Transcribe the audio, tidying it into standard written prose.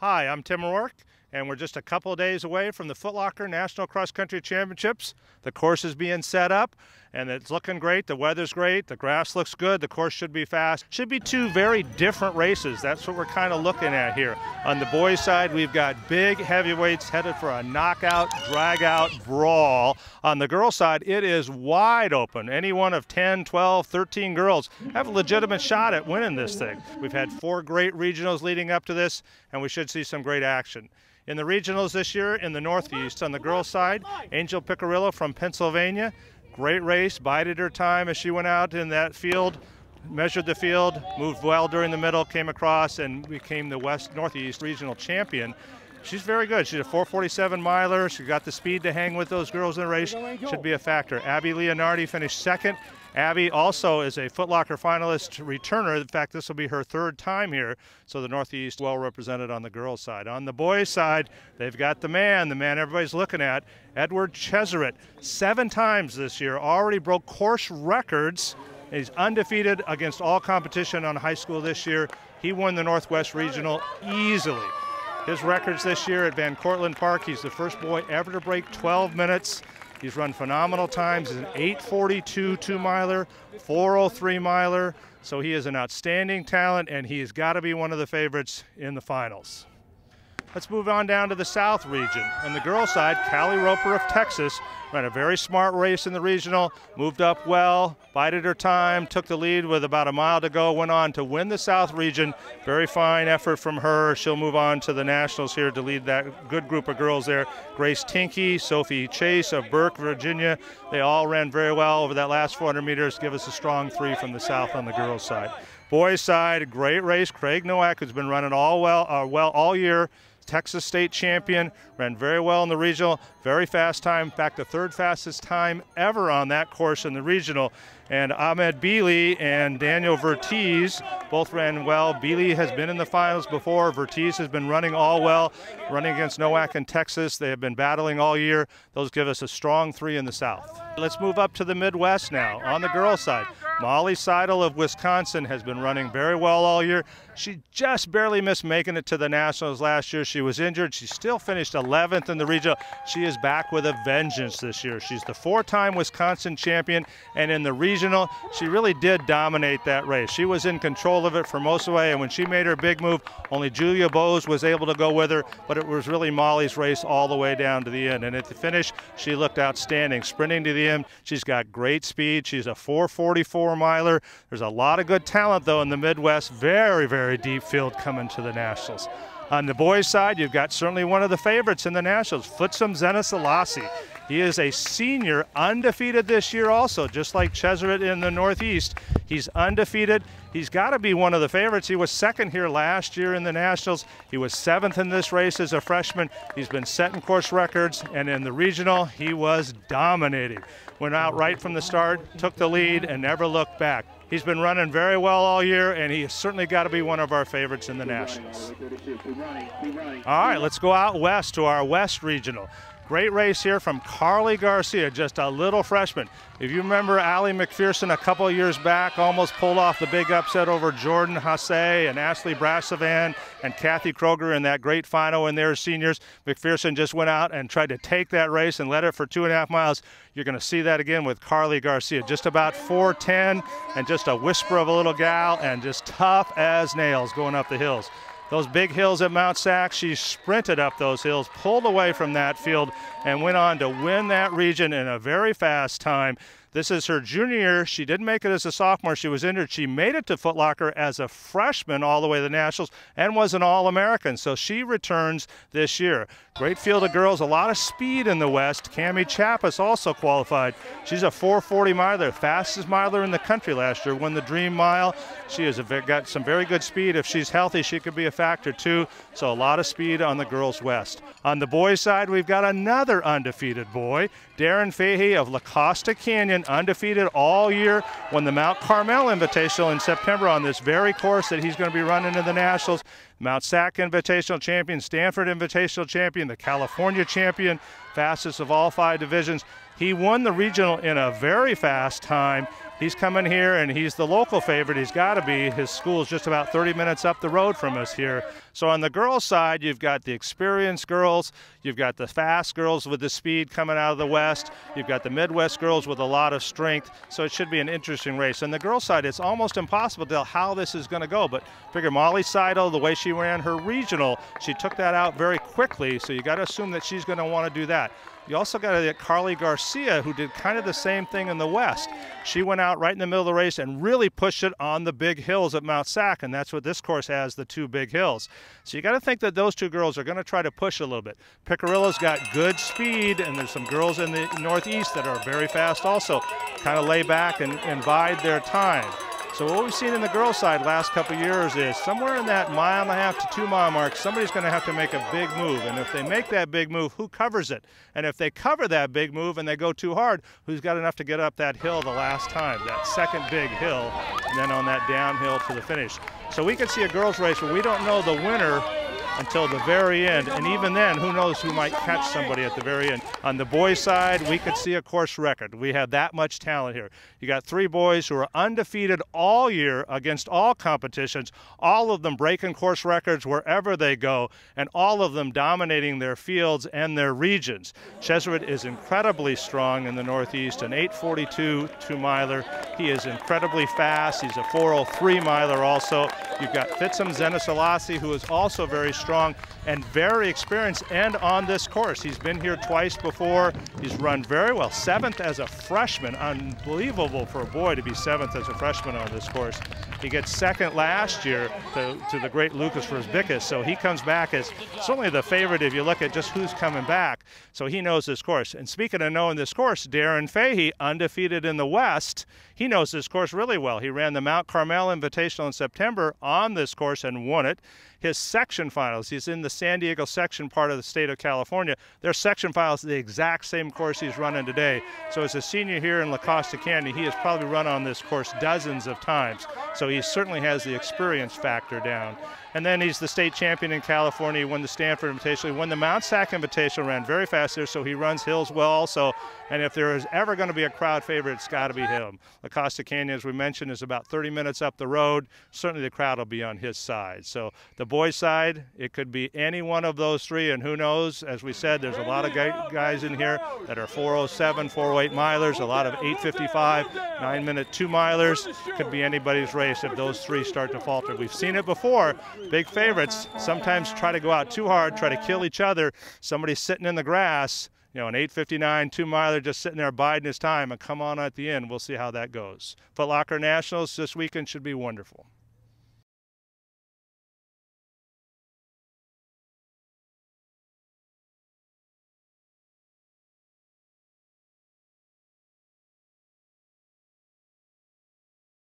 Hi, I'm Tim Rourke, and we're just a couple of days away from the Foot Locker National Cross Country Championships. The course is being set up, and it's looking great. The weather's great. The grass looks good. The course should be fast. Should be two very different races. That's what we're kind of looking at here. On the boys' side, we've got big heavyweights headed for a knockout, drag-out brawl. On the girls' side, it is wide open. Any one of 10, 12, 13 girls have a legitimate shot at winning this thing. We've had 4 great regionals leading up to this, and we should see some great action. In the regionals this year in the Northeast, on the girls' side, Angel Picarillo from Pennsylvania. Great race, bided her time as she went out in that field, measured the field, moved well during the middle, came across, and became the Northeast regional champion. She's very good. She's a 4:47 miler. She got the speed to hang with those girls in the race. Should be a factor. Abby Leonardi finished second. Abby also is a Foot Locker finalist returner. In fact, this will be her 3rd time here, so the Northeast well represented on the girls' side. On the boys' side, they've got the man everybody's looking at, Edward Cheserett. 7 times this year, already broke course records. He's undefeated against all competition on high school this year. He won the Northwest Regional easily. His records this year at Van Cortlandt Park, he's the first boy ever to break 12 minutes. He's run phenomenal times. He's an 8:42 2-miler, 4:03 miler. So he is an outstanding talent, and he has got to be one of the favorites in the finals. Let's move on down to the South region. On the girls' side, Callie Roper of Texas ran a very smart race in the regional, moved up well, bided her time, took the lead with about a mile to go, went on to win the South region. Very fine effort from her. She'll move on to the Nationals here to lead that good group of girls there. Grace Tinky, Sophie Chase of Burke, Virginia. They all ran very well over that last 400 meters. Give us a strong 3 from the South on the girls' side. Boys' side, a great race. Craig Nowak, who's been running well all year. Texas state champion, ran very well in the regional, very fast time, in fact the 3rd fastest time ever on that course in the regional. And Ahmed Beely and Daniel Vertiz both ran well. Beely has been in the finals before. Vertiz has been running all well, running against Nowak in Texas. They have been battling all year. Those give us a strong 3 in the South. Let's move up to the Midwest now. On the girls' side, Molly Seidel of Wisconsin has been running very well all year. She just barely missed making it to the Nationals last year. She was injured. She still finished 11th in the regional. She is back with a vengeance this year. She's the 4-time Wisconsin champion, and in the regional, she really did dominate that race. She was in control of it for most of the way, and when she made her big move, only Julia Bose was able to go with her, but it was really Molly's race all the way down to the end. And at the finish, she looked outstanding. Sprinting to the end, she's got great speed. She's a 4:44 miler. There's a lot of good talent, though, in the Midwest. Very, very deep field coming to the Nationals. On the boys' side, you've got certainly one of the favorites in the Nationals, Futsum Zeneselassie. He is a senior, undefeated this year also, just like Cheserett in the Northeast. He's undefeated. He's got to be one of the favorites. He was 2nd here last year in the Nationals. He was 7th in this race as a freshman. He's been setting course records, and in the regional, he was dominating. Went out right from the start, took the lead, and never looked back. He's been running very well all year, and he has certainly got to be one of our favorites in the Nationals. All right, let's go out west to our West Regional. Great race here from Carly Garcia, just a little freshman. If you remember, Allie McPherson a couple of years back almost pulled off the big upset over Jordan Hasse and Ashley Brassavan and Kathy Kroger in that great final when they were seniors. McPherson just went out and tried to take that race and led it for 2.5 miles. You're going to see that again with Carly Garcia. Just about 4:10 and just a whisper of a little gal and just tough as nails going up the hills. Those big hills at Mount Sac, she sprinted up those hills, pulled away from that field, and went on to win that region in a very fast time. This is her junior year. She didn't make it as a sophomore. She was injured. She made it to Foot Locker as a freshman all the way to the Nationals and was an All-American. So she returns this year. Great field of girls, a lot of speed in the West. Cammie Chappis also qualified. She's a 4:40 miler, fastest miler in the country last year, won the Dream Mile. She has got some very good speed. If she's healthy, she could be a factor too. So a lot of speed on the girls' West. On the boys' side, we've got another undefeated boy, Darren Fahey of La Costa Canyon, undefeated all year, won the Mount Carmel Invitational in September on this very course that he's going to be running in the Nationals. Mount Sac Invitational champion, Stanford Invitational champion, the California champion, fastest of all 5 divisions. He won the regional in a very fast time. He's coming here, and he's the local favorite. He's got to be. His school's just about 30 minutes up the road from us here. So on the girls' side, you've got the experienced girls. You've got the fast girls with the speed coming out of the West. You've got the Midwest girls with a lot of strength. So it should be an interesting race. On the girls' side, it's almost impossible to tell how this is going to go. But figure Molly Seidel, the way she ran her regional, she took that out very quickly. So you got to assume that she's going to want to do that. You also got to get Carly Garcia, who did kind of the same thing in the West. She went out right in the middle of the race and really pushed it on the big hills at Mount Sac, and that's what this course has, the two big hills. So you got to think that those two girls are going to try to push a little bit. Picarillo's got good speed, and there's some girls in the Northeast that are very fast also. Kind of lay back and bide their time. So what we've seen in the girls' side last couple of years is somewhere in that 1.5 to 2 mile mark, somebody's going to have to make a big move. And if they make that big move, who covers it? And if they cover that big move and they go too hard, who's got enough to get up that hill the last time, that second big hill, and then on that downhill to the finish. So we could see a girls' race where we don't know the winner until the very end, and even then, who knows who might catch somebody at the very end. On the boys' side, we could see a course record. We have that much talent here. You got 3 boys who are undefeated all year against all competitions, all of them breaking course records wherever they go, and all of them dominating their fields and their regions. Chesuret is incredibly strong in the Northeast, an 8:42 2-miler. He is incredibly fast. He's a 4:03 miler also. You've got Fitsum Zenesalasi, who is also very strong and very experienced, and on this course. He's been here twice before. He's run very well. 7th as a freshman. Unbelievable for a boy to be 7th as a freshman on this course. He gets 2nd last year to the great Lucas Verzbickas, so he comes back as certainly the favorite if you look at just who's coming back. So he knows this course. And speaking of knowing this course, Darren Fahey, undefeated in the West, he knows this course really well. He ran the Mount Carmel Invitational in September on this course and won it. His section finals, he's in the San Diego section part of the state of California. Their section finals the exact same course he's running today. So as a senior here in La Costa Canyon, he has probably run on this course dozens of times. So he certainly has the experience factor down. And then he's the state champion in California. He won the Stanford Invitational. He won the Mount Sac Invitational, ran very fast there, so he runs hills well also. And if there is ever going to be a crowd favorite, it's got to be him. La Costa Canyon, as we mentioned, is about 30 minutes up the road. Certainly the crowd will be on his side. So the boys' side, it could be any one of those 3, and who knows, as we said, there's a lot of guys in here that are 4:07, 4:08 milers, a lot of 8:55, 9-minute 2-milers. Could be anybody's race if those 3 start to falter. We've seen it before. Big favorites sometimes try to go out too hard, try to kill each other. Somebody's sitting in the grass, you know, an 8:59 2-miler just sitting there biding his time, and come on at the end. We'll see how that goes. Foot Locker Nationals this weekend should be wonderful.